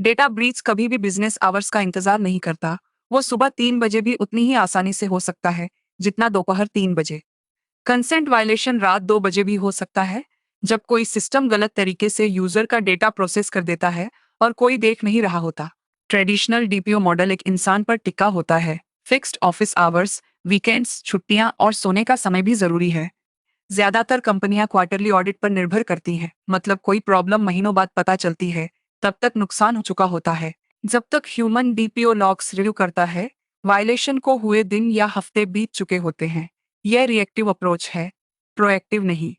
Data breach कभी भी business hours का इंतजार नहीं करता। वो सुबह 3 बजे भी उतनी ही आसानी से हो सकता है जितना दोपहर 3 बजे। कंसेंट वायलेशन रात 2 बजे भी हो सकता है, जब कोई सिस्टम गलत तरीके से यूजर का डेटा प्रोसेस कर देता है और कोई देख नहीं रहा होता। ट्रेडिशनल डीपीओ मॉडल एक इंसान पर टिका होता है। फिक्स्ड ऑफिस आवर्स, वीकेंड्स, छुट्टियां और सोने का समय भी जरूरी है। ज्यादातर कंपनियां क्वार्टरली ऑडिट पर निर्भर करती हैं, मतलब कोई प्रॉब्लम महीनों बाद पता चलती है, तब तक नुकसान हो चुका होता है। जब तक ह्यूमन डीपीओ लॉग्स रिव्यू करता है, वायलेशन को हुए दिन या हफ्ते बीत चुके होते हैं। यह रिएक्टिव अप्रोच है, प्रोएक्टिव नहीं।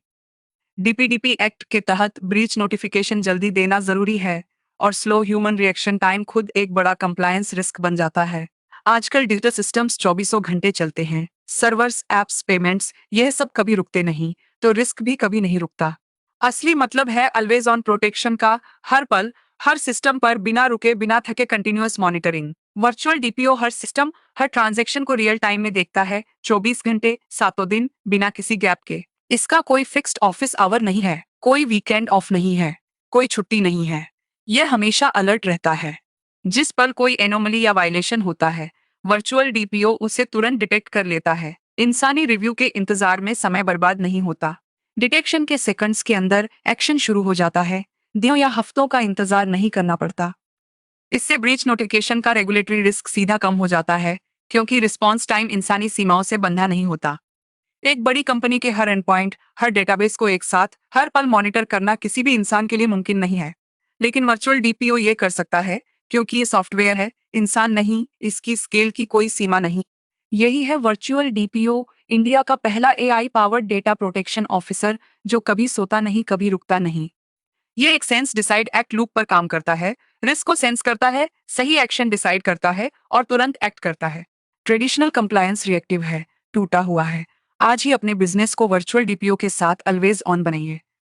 डीपीडीपी एक्ट के तहत ब्रीच नोटिफिकेशन जल्दी देना जरूरी है, और स्लो ह्यूमन रिएक्शन टाइम खुद एक बड़ा कंप्लायंस रिस्क बन जाता है। आजकल डिजिटल सिस्टम्स चौबीसों घंटे चलते हैं, सर्वर्स, एप्स, पेमेंट्स, यह सब कभी रुकते नहीं, तो रिस्क भी कभी नहीं रुकता। असली मतलब है ऑलवेज ऑन प्रोटेक्शन का। हर पल, हर सिस्टम पर बिना रुके बिना थके कंटिन्यूअस मॉनिटरिंग। वर्चुअल डीपीओ हर सिस्टम, हर ट्रांजैक्शन को रियल टाइम में देखता है, 24 घंटे, सातों दिन, बिना किसी गैप के। इसका कोई फिक्स्ड ऑफिस आवर नहीं है, कोई वीकेंड ऑफ नहीं है, कोई छुट्टी नहीं है। यह हमेशा अलर्ट रहता है। जिस पल कोई एनोमली या वायलेशन होता है, वर्चुअल डीपीओ उसे तुरंत डिटेक्ट कर लेता है। इंसानी रिव्यू के इंतजार में समय बर्बाद नहीं होता। डिटेक्शन के सेकंड्स के अंदर एक्शन शुरू हो जाता है। दिनों या हफ्तों का इंतजार नहीं करना पड़ता। इससे ब्रीच नोटिफिकेशन का रेगुलेटरी रिस्क सीधा कम हो जाता है, क्योंकि रिस्पॉन्स टाइम इंसानी सीमाओं से बंधा नहीं होता। एक बड़ी कंपनी के her and point, her database को एक साथ हर पल मॉनिटर करना किसी भी इंसान के लिए मुमकिन नहीं है। लेकिन वर्चुअल डीपीओ ये कर सकता है, क्योंकि ये सॉफ्टवेयर है, इंसान नहीं। इसकी स्केल की कोई सीमा नहीं। यही है वर्चुअल डीपीओ, इंडिया का पहला AI powered data protection officer, जो कभी सोता नहीं, कभी रुकता नहीं। ये एक सेंस डिसाइड एक्ट लूप पर काम करता है। रिस्क को सेंस करता है, सही एक्शन डिसाइड करता है और तुरंत एक्ट करता है। ट्रेडिशनल कंप्लायंस रिएक्टिव है, टूटा हुआ है। आज ही अपने बिजनेस को वर्चुअल डीपीओ के साथ ऑलवेज ऑन बनाइए।